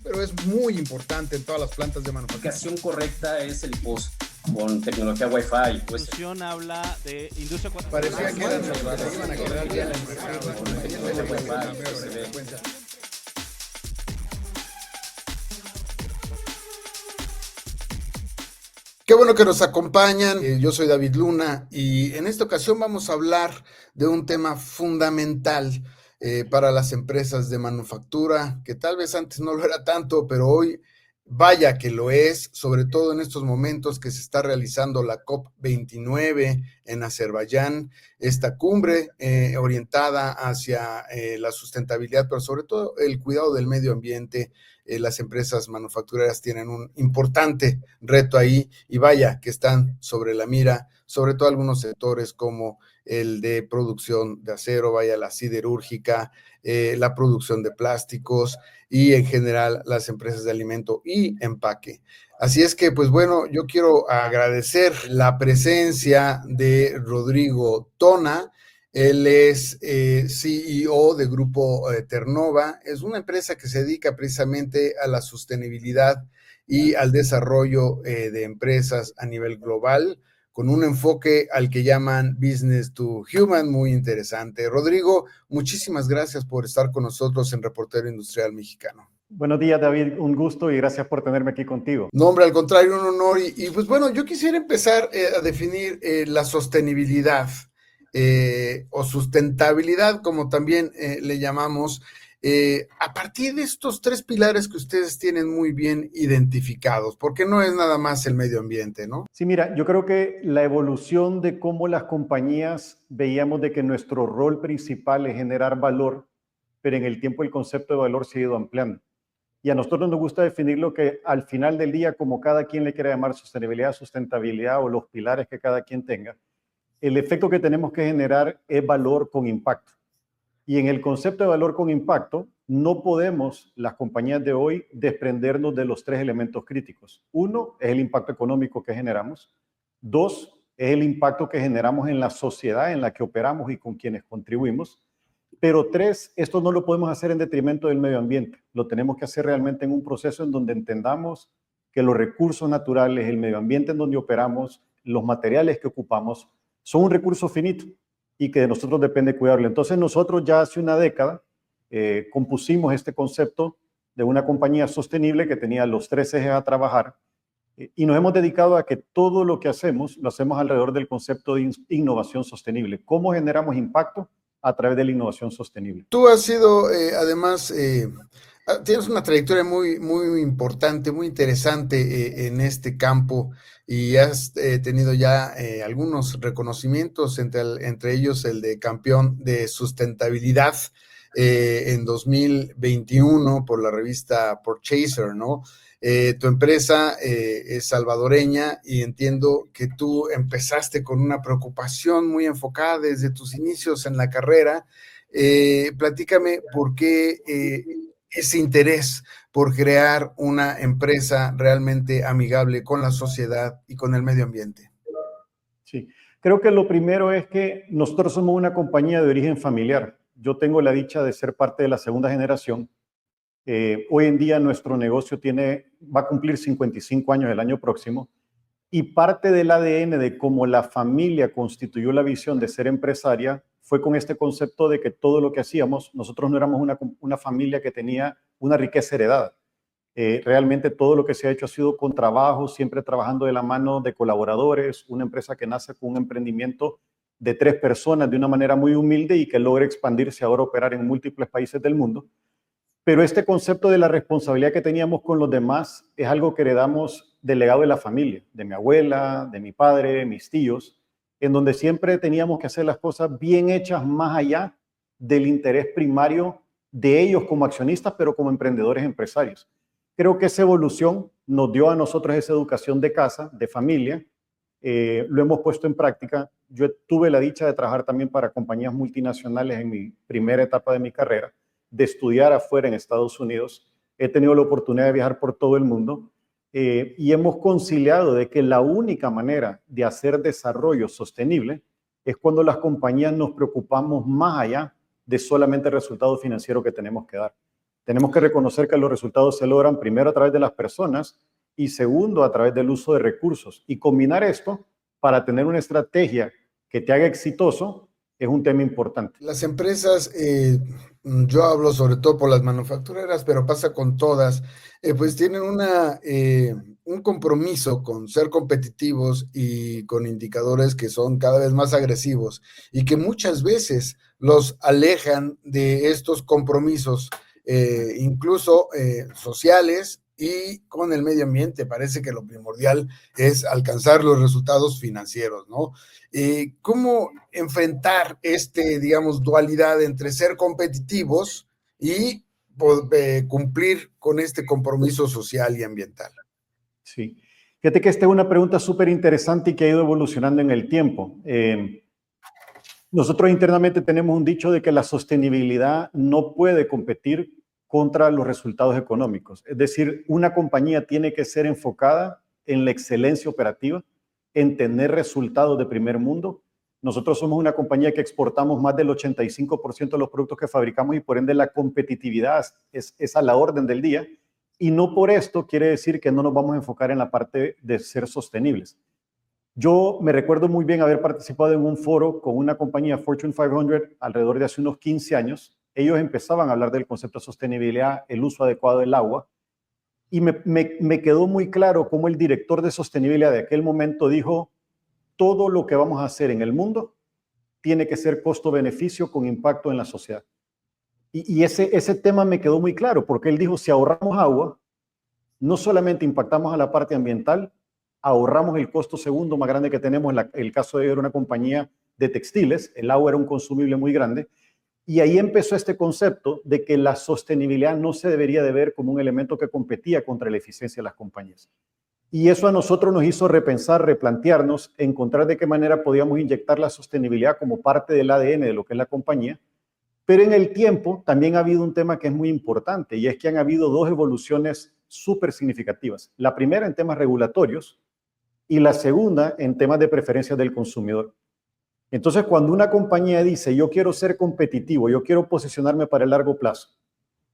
pero es muy importante en todas las plantas de manufactura. La aplicación correcta es el POS con tecnología Wi-Fi. Pues. La solución habla de industria 4.0. Parecía que eran los que iban a quedar bien Qué bueno que nos acompañan. Yo soy David Luna y en esta ocasión vamos a hablar de un tema fundamental para las empresas de manufactura, que tal vez antes no lo era tanto, pero hoy vaya que lo es, sobre todo en estos momentos que se está realizando la COP29 en Azerbaiyán, esta cumbre orientada hacia la sustentabilidad, pero sobre todo el cuidado del medio ambiente. Las empresas manufactureras tienen un importante reto ahí y vaya que están sobre la mira, sobre todo algunos sectores como el de producción de acero, vaya la siderúrgica, la producción de plásticos y en general las empresas de alimento y empaque. Así es que, pues bueno, yo quiero agradecer la presencia de Rodrigo Tona. Él es CEO de Grupo Ternova. Es una empresa que se dedica precisamente a la sostenibilidad y al desarrollo de empresas a nivel global, con un enfoque al que llaman Business to Human, muy interesante. Rodrigo, muchísimas gracias por estar con nosotros en Reportero Industrial Mexicano. Buenos días, David. Un gusto y gracias por tenerme aquí contigo. No, hombre, al contrario, un honor. Y pues bueno, yo quisiera empezar a definir la sostenibilidad. O sustentabilidad, como también le llamamos, a partir de estos tres pilares que ustedes tienen muy bien identificados, porque no es nada más el medio ambiente, ¿no? Sí, mira, yo creo que la evolución de cómo las compañías veíamos de que nuestro rol principal es generar valor, pero en el tiempo el concepto de valor se ha ido ampliando. Y a nosotros nos gusta definir lo que al final del día, como cada quien le quiera llamar sostenibilidad, sustentabilidad o los pilares que cada quien tenga, el efecto que tenemos que generar es valor con impacto. Y en el concepto de valor con impacto, no podemos, las compañías de hoy, desprendernos de los tres elementos críticos. Uno es el impacto económico que generamos. Dos es el impacto que generamos en la sociedad en la que operamos y con quienes contribuimos. Pero tres, esto no lo podemos hacer en detrimento del medio ambiente. Lo tenemos que hacer realmente en un proceso en donde entendamos que los recursos naturales, el medio ambiente en donde operamos, los materiales que ocupamos, son un recurso finito y que de nosotros depende cuidarlo. Entonces nosotros ya hace una década compusimos este concepto de una compañía sostenible que tenía los tres ejes a trabajar y nos hemos dedicado a que todo lo que hacemos lo hacemos alrededor del concepto de innovación sostenible. ¿Cómo generamos impacto? A través de la innovación sostenible. Tú has sido, además, tienes una trayectoria muy, muy importante, muy interesante en este campo y has tenido ya algunos reconocimientos, entre ellos el de campeón de sustentabilidad en 2021 por la revista Purchaser, ¿no? Tu empresa es salvadoreña y entiendo que tú empezaste con una preocupación muy enfocada desde tus inicios en la carrera. Platícame por qué ese interés por crear una empresa realmente amigable con la sociedad y con el medio ambiente. Sí, creo que lo primero es que nosotros somos una compañía de origen familiar. Yo tengo la dicha de ser parte de la segunda generación. Hoy en día nuestro negocio va a cumplir 55 años el año próximo y parte del ADN de cómo la familia constituyó la visión de ser empresaria fue con este concepto de que todo lo que hacíamos, nosotros no éramos una familia que tenía una riqueza heredada. Realmente todo lo que se ha hecho ha sido con trabajo, siempre trabajando de la mano de colaboradores, una empresa que nace con un emprendimiento de 3 personas de una manera muy humilde y que logra expandirse ahora, operar en múltiples países del mundo. Pero este concepto de la responsabilidad que teníamos con los demás es algo que heredamos del legado de la familia, de mi abuela, de mi padre, mis tíos, en donde siempre teníamos que hacer las cosas bien hechas más allá del interés primario de ellos como accionistas, pero como emprendedores empresarios. Creo que esa evolución nos dio a nosotros esa educación de casa, de familia, lo hemos puesto en práctica. Yo tuve la dicha de trabajar también para compañías multinacionales en mi primera etapa de mi carrera, de estudiar afuera en Estados Unidos. He tenido la oportunidad de viajar por todo el mundo y hemos conciliado de que la única manera de hacer desarrollo sostenible es cuando las compañías nos preocupamos más allá de solamente el resultado financiero que tenemos que dar. Tenemos que reconocer que los resultados se logran primero a través de las personas y segundo a través del uso de recursos. Y combinar esto para tener una estrategia que te haga exitoso es un tema importante. Las empresas, yo hablo sobre todo por las manufactureras, pero pasa con todas, pues tienen un compromiso con ser competitivos y con indicadores que son cada vez más agresivos y que muchas veces los alejan de estos compromisos, incluso sociales y con el medio ambiente. Parece que lo primordial es alcanzar los resultados financieros, ¿no? ¿Cómo enfrentar digamos, dualidad entre ser competitivos y cumplir con este compromiso social y ambiental? Sí. Fíjate que esta es una pregunta súper interesante y que ha ido evolucionando en el tiempo. Nosotros internamente tenemos un dicho de que la sostenibilidad no puede competir contra los resultados económicos. Es decir, una compañía tiene que ser enfocada en la excelencia operativa, en tener resultados de primer mundo. Nosotros somos una compañía que exportamos más del 85% de los productos que fabricamos y por ende la competitividad es a la orden del día. Y no por esto quiere decir que no nos vamos a enfocar en la parte de ser sostenibles. Yo me recuerdo muy bien haber participado en un foro con una compañía Fortune 500 alrededor de hace unos 15 años. Ellos empezaban a hablar del concepto de sostenibilidad, el uso adecuado del agua, y me quedó muy claro cómo el director de sostenibilidad de aquel momento dijo: todo lo que vamos a hacer en el mundo tiene que ser costo-beneficio con impacto en la sociedad. Y ese tema me quedó muy claro, porque él dijo: si ahorramos agua, no solamente impactamos a la parte ambiental, ahorramos el costo segundo más grande que tenemos. El caso de una compañía de textiles, el agua era un consumible muy grande, y ahí empezó este concepto de que la sostenibilidad no se debería de ver como un elemento que competía contra la eficiencia de las compañías. Y eso a nosotros nos hizo repensar, replantearnos, encontrar de qué manera podíamos inyectar la sostenibilidad como parte del ADN de lo que es la compañía. Pero en el tiempo también ha habido un tema que es muy importante, y es que han habido dos evoluciones súper significativas. La primera en temas regulatorios y la segunda en temas de preferencias del consumidor. Entonces, cuando una compañía dice: yo quiero ser competitivo, yo quiero posicionarme para el largo plazo,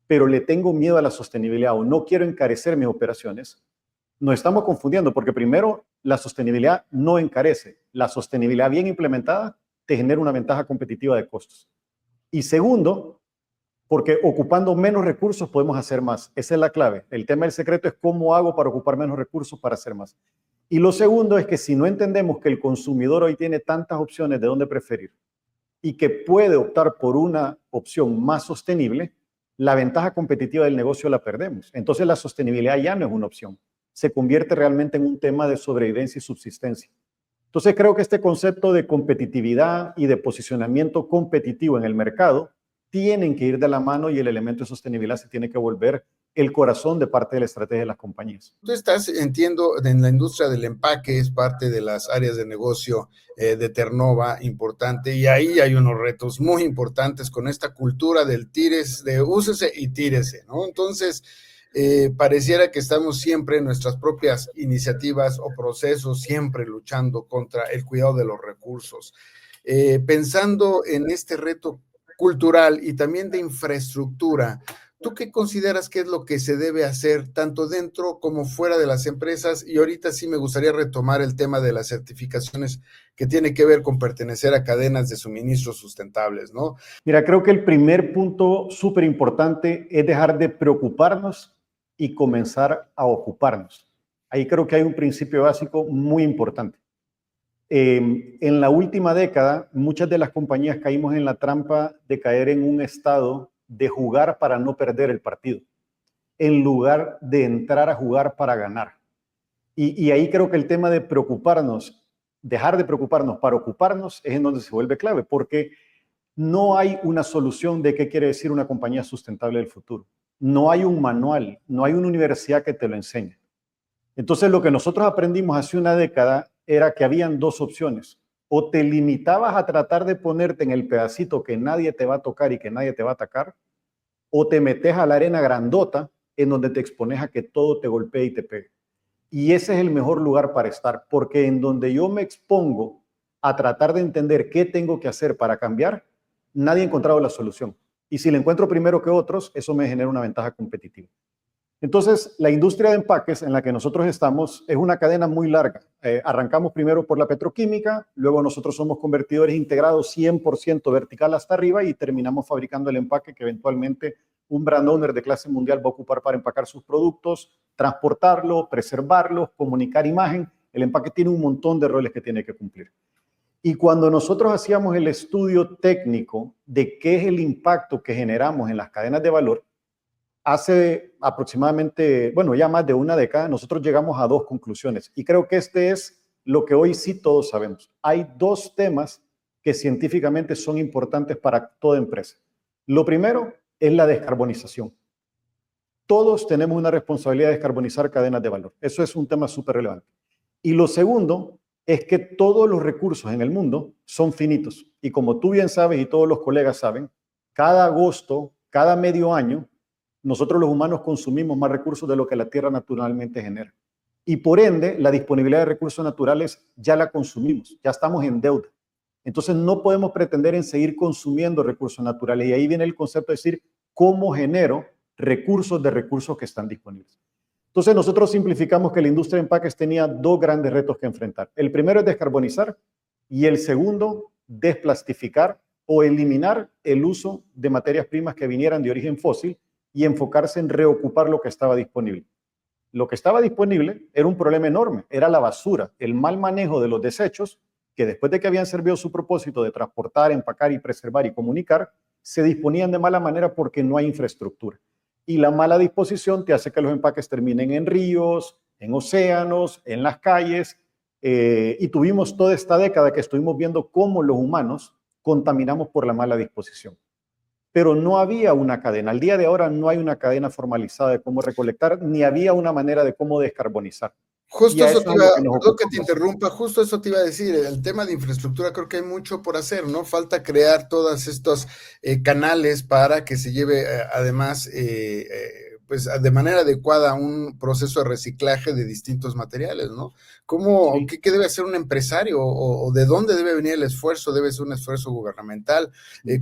pero le tengo miedo a la sostenibilidad o no quiero encarecer mis operaciones, nos estamos confundiendo, porque primero, la sostenibilidad no encarece. La sostenibilidad bien implementada te genera una ventaja competitiva de costos. Y segundo, porque ocupando menos recursos podemos hacer más. Esa es la clave. El tema del secreto es cómo hago para ocupar menos recursos para hacer más. Y lo segundo es que si no entendemos que el consumidor hoy tiene tantas opciones de dónde preferir y que puede optar por una opción más sostenible, la ventaja competitiva del negocio la perdemos. Entonces la sostenibilidad ya no es una opción. Se convierte realmente en un tema de sobrevivencia y subsistencia. Entonces creo que este concepto de competitividad y de posicionamiento competitivo en el mercado tienen que ir de la mano, y el elemento de sostenibilidad se tiene que volver el corazón de parte de la estrategia de las compañías. Tú estás, entiendo, en la industria del empaque, es parte de las áreas de negocio de Ternova importante, y ahí hay unos retos muy importantes con esta cultura del tírese, de úsese y tírese, ¿no? Entonces, pareciera que estamos siempre en nuestras propias iniciativas o procesos, siempre luchando contra el cuidado de los recursos. Pensando en este reto cultural y también de infraestructura, ¿tú qué consideras que es lo que se debe hacer tanto dentro como fuera de las empresas? Y ahorita sí me gustaría retomar el tema de las certificaciones que tiene que ver con pertenecer a cadenas de suministro sustentables, ¿no? Mira, creo que el primer punto súper importante es dejar de preocuparnos y comenzar a ocuparnos. Ahí creo que hay un principio básico muy importante. En la última década, muchas de las compañías caímos en la trampa de caer en un estado de jugar para no perder el partido, en lugar de entrar a jugar para ganar. Y ahí creo que el tema de preocuparnos, dejar de preocuparnos para ocuparnos, es en donde se vuelve clave, porque no hay una solución de qué quiere decir una compañía sustentable del futuro. No hay un manual, no hay una universidad que te lo enseñe. Entonces, lo que nosotros aprendimos hace una década era que habían dos opciones. O te limitabas a tratar de ponerte en el pedacito que nadie te va a tocar y que nadie te va a atacar, o te metes a la arena grandota en donde te expones a que todo te golpee y te pegue. Y ese es el mejor lugar para estar, porque en donde yo me expongo a tratar de entender qué tengo que hacer para cambiar, nadie ha encontrado la solución. Y si le encuentro primero que otros, eso me genera una ventaja competitiva. Entonces, la industria de empaques en la que nosotros estamos es una cadena muy larga. Arrancamos primero por la petroquímica, luego nosotros somos convertidores integrados 100% vertical hasta arriba y terminamos fabricando el empaque que eventualmente un brand owner de clase mundial va a ocupar para empacar sus productos, transportarlo, preservarlo, comunicar imagen. El empaque tiene un montón de roles que tiene que cumplir. Y cuando nosotros hacíamos el estudio técnico de qué es el impacto que generamos en las cadenas de valor, hace aproximadamente, bueno, ya más de una década, nosotros llegamos a dos conclusiones. Y creo que este es lo que hoy sí todos sabemos. Hay dos temas que científicamente son importantes para toda empresa. Lo primero es la descarbonización. Todos tenemos una responsabilidad de descarbonizar cadenas de valor. Eso es un tema súper relevante. Y lo segundo es que todos los recursos en el mundo son finitos. Y como tú bien sabes y todos los colegas saben, cada agosto, cada medio año, nosotros los humanos consumimos más recursos de lo que la Tierra naturalmente genera. Y por ende, la disponibilidad de recursos naturales ya la consumimos, ya estamos en deuda. Entonces no podemos pretender en seguir consumiendo recursos naturales. Y ahí viene el concepto de decir, ¿cómo genero recursos de recursos que están disponibles? Entonces nosotros simplificamos que la industria de empaques tenía dos grandes retos que enfrentar. El primero es descarbonizar y el segundo, desplastificar o eliminar el uso de materias primas que vinieran de origen fósil y enfocarse en reocupar lo que estaba disponible. Lo que estaba disponible era un problema enorme, era la basura, el mal manejo de los desechos, que después de que habían servido su propósito de transportar, empacar y preservar y comunicar, se disponían de mala manera porque no hay infraestructura. Y la mala disposición te hace que los empaques terminen en ríos, en océanos, en las calles, y tuvimos toda esta década que estuvimos viendo cómo los humanos contaminamos por la mala disposición. Pero no había una cadena. Al día de ahora no hay una cadena formalizada de cómo recolectar, ni había una manera de cómo descarbonizar. Justo eso te iba, perdón que te ocupamos. interrumpa, justo eso te iba a decir, el tema de infraestructura creo que hay mucho por hacer, ¿no? Falta crear todos estos canales para que se lleve además, pues de manera adecuada un proceso de reciclaje de distintos materiales, ¿no? ¿Cómo, Sí. qué debe hacer un empresario o de dónde debe venir el esfuerzo? ¿Debe ser un esfuerzo gubernamental?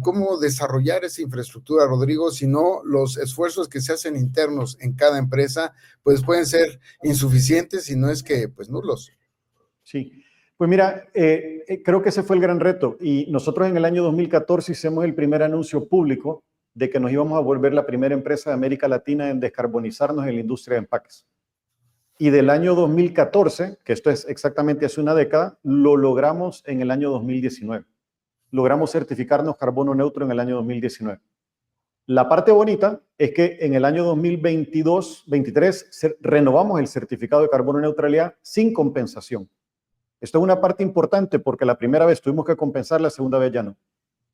¿Cómo desarrollar esa infraestructura, Rodrigo? Si no, los esfuerzos que se hacen internos en cada empresa, pues pueden ser insuficientes y no es que, pues, nulos. Sí, pues mira, creo que ese fue el gran reto y nosotros en el año 2014 hicimos el primer anuncio público de que nos íbamos a volver la primera empresa de América Latina en descarbonizarnos en la industria de empaques. Y del año 2014, que esto es exactamente hace una década, lo logramos en el año 2019. Logramos certificarnos carbono neutro en el año 2019. La parte bonita es que en el año 2022-23 renovamos el certificado de carbono neutralidad sin compensación. Esto es una parte importante porque la primera vez tuvimos que compensar, la segunda vez ya no.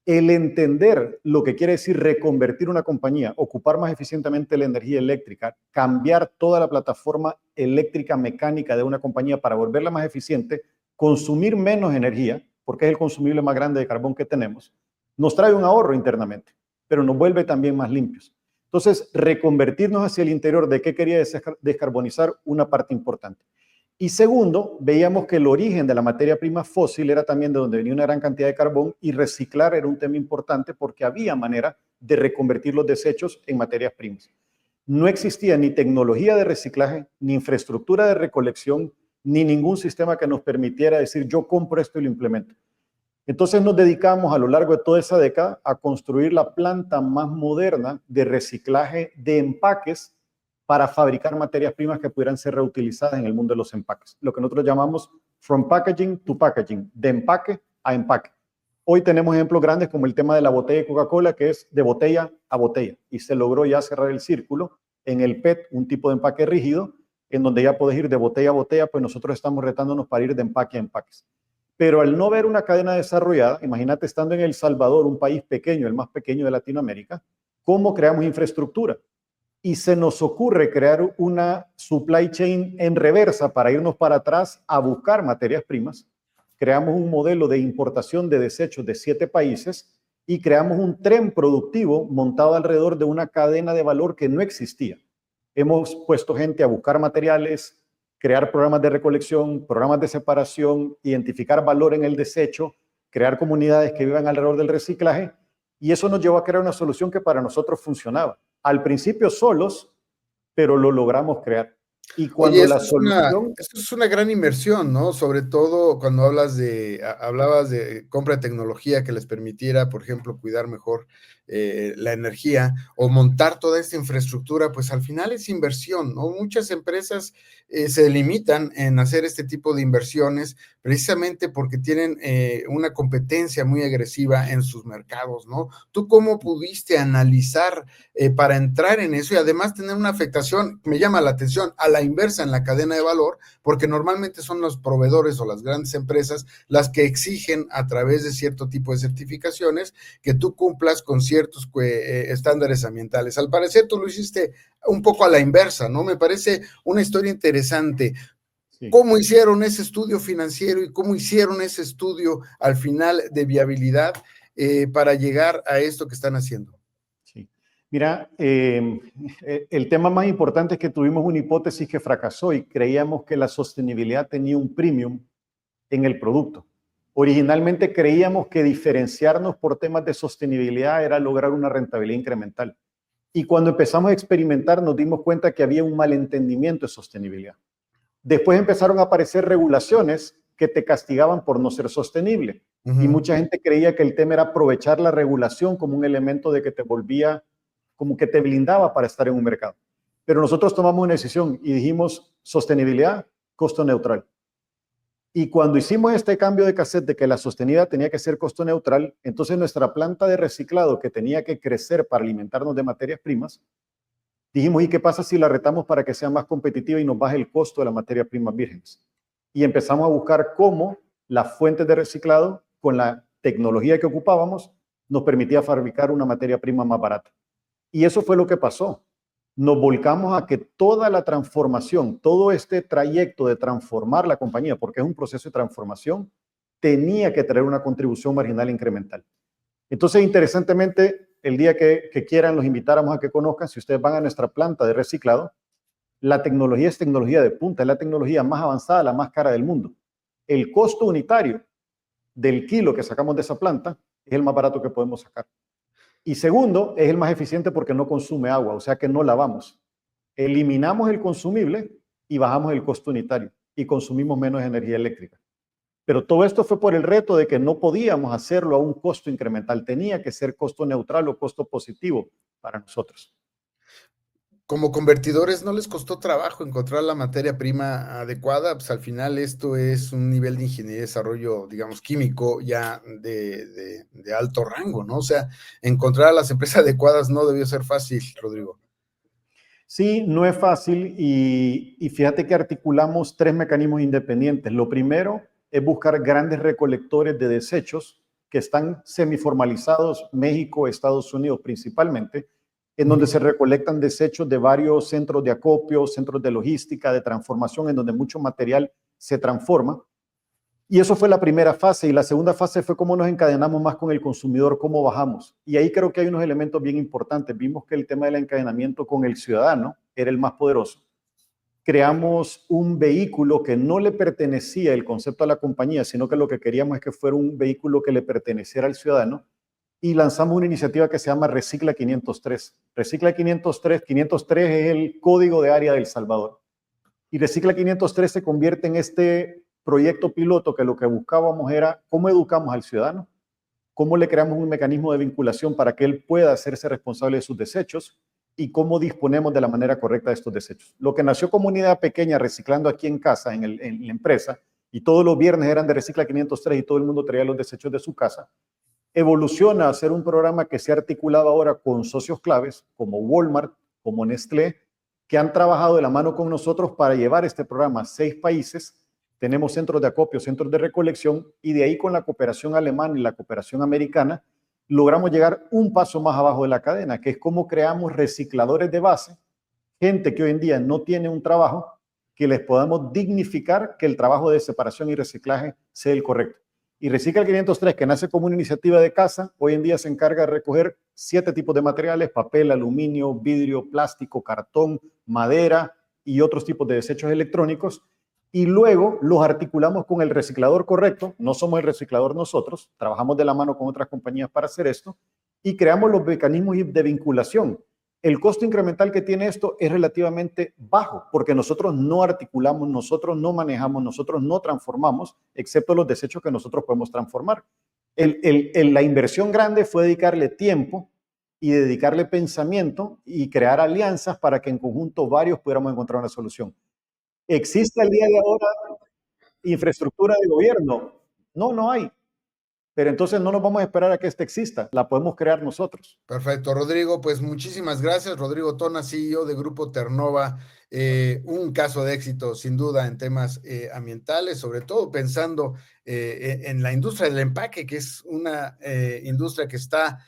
El entender lo que quiere decir reconvertir una compañía, ocupar más eficientemente la energía eléctrica, cambiar toda la plataforma eléctrica mecánica de una compañía para volverla más eficiente, consumir menos energía, porque es el consumible más grande de carbón que tenemos, nos trae un ahorro internamente, pero nos vuelve también más limpios. Entonces, reconvertirnos hacia el interior de qué quería descarbonizar, una parte importante. Y segundo, veíamos que el origen de la materia prima fósil era también de donde venía una gran cantidad de carbón y reciclar era un tema importante porque había manera de reconvertir los desechos en materias primas. No existía ni tecnología de reciclaje, ni infraestructura de recolección, ni ningún sistema que nos permitiera decir yo compro esto y lo implemento. Entonces nos dedicamos a lo largo de toda esa década a construir la planta más moderna de reciclaje de empaques para fabricar materias primas que pudieran ser reutilizadas en el mundo de los empaques. Lo que nosotros llamamos from packaging to packaging, de empaque a empaque. Hoy tenemos ejemplos grandes como el tema de la botella de Coca-Cola, que es de botella a botella, y se logró ya cerrar el círculo. En el PET, un tipo de empaque rígido, en donde ya puedes ir de botella a botella, pues nosotros estamos retándonos para ir de empaque a empaques. Pero al no ver una cadena desarrollada, imagínate estando en El Salvador, un país pequeño, el más pequeño de Latinoamérica, ¿cómo creamos infraestructura? Y se nos ocurre crear una supply chain en reversa para irnos para atrás a buscar materias primas. Creamos un modelo de importación de desechos de 7 países y creamos un tren productivo montado alrededor de una cadena de valor que no existía. Hemos puesto gente a buscar materiales, crear programas de recolección, programas de separación, identificar valor en el desecho, crear comunidades que vivan alrededor del reciclaje Y eso nos llevó a crear una solución que para nosotros funcionaba. Al principio solos, pero lo logramos crear. Y cuando Oye, la solución... esto es una gran inversión, ¿no? Sobre todo cuando hablabas de compra de tecnología que les permitiera, por ejemplo, cuidar mejor la energía o montar toda esta infraestructura, pues al final es inversión, ¿no? Muchas empresas se limitan en hacer este tipo de inversiones precisamente porque tienen una competencia muy agresiva en sus mercados, ¿no? ¿Tú cómo pudiste analizar para entrar en eso y además tener una afectación, me llama la atención, a la inversa en la cadena de valor, porque normalmente son los proveedores o las grandes empresas las que exigen a través de cierto tipo de certificaciones que tú cumplas con ciertos estándares ambientales? Al parecer tú lo hiciste un poco a la inversa, ¿no? Me parece una historia interesante. Sí. ¿Cómo hicieron ese estudio financiero y cómo hicieron ese estudio al final de viabilidad para llegar a esto que están haciendo? Sí. Mira, el tema más importante es que tuvimos una hipótesis que fracasó y creíamos que la sostenibilidad tenía un premium en el producto. Originalmente creíamos que diferenciarnos por temas de sostenibilidad era lograr una rentabilidad incremental. Y cuando empezamos a experimentar nos dimos cuenta que había un malentendimiento de sostenibilidad. Después empezaron a aparecer regulaciones que te castigaban por no ser sostenible. Y mucha gente creía que el tema era aprovechar la regulación como un elemento de que te volvía, como que te blindaba para estar en un mercado. Pero nosotros tomamos una decisión y dijimos sostenibilidad, costo neutral. Y cuando hicimos este cambio de cassette de que la sostenibilidad tenía que ser costo neutral, entonces nuestra planta de reciclado que tenía que crecer para alimentarnos de materias primas, dijimos, ¿y qué pasa si la retamos para que sea más competitiva y nos baje el costo de las materias primas vírgenes? Y empezamos a buscar cómo las fuentes de reciclado, con la tecnología que ocupábamos, nos permitía fabricar una materia prima más barata. Y eso fue lo que pasó. Nos volcamos a que toda la transformación, todo este trayecto de transformar la compañía, porque es un proceso de transformación, tenía que traer una contribución marginal incremental. Entonces, interesantemente, el día que quieran, los invitáramos a que conozcan, si ustedes van a nuestra planta de reciclado, la tecnología es tecnología de punta, es la tecnología más avanzada, la más cara del mundo. El costo unitario del kilo que sacamos de esa planta es el más barato que podemos sacar. Y segundo, es el más eficiente porque no consume agua, o sea que no lavamos. Eliminamos el consumible y bajamos el costo unitario y consumimos menos energía eléctrica. Pero todo esto fue por el reto de que no podíamos hacerlo a un costo incremental, tenía que ser costo neutral o costo positivo para nosotros. Como convertidores, ¿no les costó trabajo encontrar la materia prima adecuada? Pues al final esto es un nivel de ingeniería y desarrollo, digamos, químico ya de alto rango, ¿no? O sea, encontrar a las empresas adecuadas no debió ser fácil, Rodrigo. Sí, no es fácil y fíjate que articulamos 3 mecanismos independientes. Lo primero es buscar grandes recolectores de desechos que están semiformalizados, México, Estados Unidos principalmente, en donde se recolectan desechos de varios centros de acopio, centros de logística, de transformación, en donde mucho material se transforma. Y eso fue la primera fase. Y la segunda fase fue cómo nos encadenamos más con el consumidor, cómo bajamos. Y ahí creo que hay unos elementos bien importantes. Vimos que el tema del encadenamiento con el ciudadano era el más poderoso. Creamos un vehículo que no le pertenecía el concepto a la compañía, sino que lo que queríamos es que fuera un vehículo que le perteneciera al ciudadano. Y lanzamos una iniciativa que se llama Recicla 503. Recicla 503, 503 es el código de área de El Salvador. Y Recicla 503 se convierte en este proyecto piloto que lo que buscábamos era cómo educamos al ciudadano, cómo le creamos un mecanismo de vinculación para que él pueda hacerse responsable de sus desechos y cómo disponemos de la manera correcta de estos desechos. Lo que nació como una idea pequeña reciclando aquí en casa, en la empresa, y todos los viernes eran de Recicla 503 y todo el mundo traía los desechos de su casa, evoluciona a ser un programa que se ha articulado ahora con socios claves como Walmart, como Nestlé, que han trabajado de la mano con nosotros para llevar este programa a 6 países. Tenemos centros de acopio, centros de recolección, y de ahí con la cooperación alemana y la cooperación americana, logramos llegar un paso más abajo de la cadena, que es cómo creamos recicladores de base, gente que hoy en día no tiene un trabajo, que les podamos dignificar que el trabajo de separación y reciclaje sea el correcto. Y Recicla 503, que nace como una iniciativa de casa, hoy en día se encarga de recoger 7 tipos de materiales: papel, aluminio, vidrio, plástico, cartón, madera y otros tipos de desechos electrónicos. Y luego los articulamos con el reciclador correcto. No somos el reciclador nosotros, trabajamos de la mano con otras compañías para hacer esto. y creamos los mecanismos de vinculación. El costo incremental que tiene esto es relativamente bajo, porque nosotros no articulamos, nosotros no manejamos, nosotros no transformamos, excepto los desechos que nosotros podemos transformar. La inversión grande fue dedicarle tiempo y dedicarle pensamiento y crear alianzas para que en conjunto varios pudiéramos encontrar una solución. ¿Existe al día de ahora infraestructura de gobierno? No, no hay. Pero entonces no nos vamos a esperar a que esta exista, la podemos crear nosotros. Perfecto, Rodrigo, pues muchísimas gracias. Rodrigo Tona, CEO de Grupo Ternova, un caso de éxito sin duda en temas ambientales, sobre todo pensando en la industria del empaque, que es una industria que está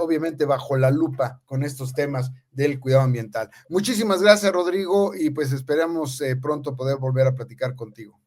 obviamente bajo la lupa con estos temas del cuidado ambiental. Muchísimas gracias, Rodrigo, y pues esperamos pronto poder volver a platicar contigo.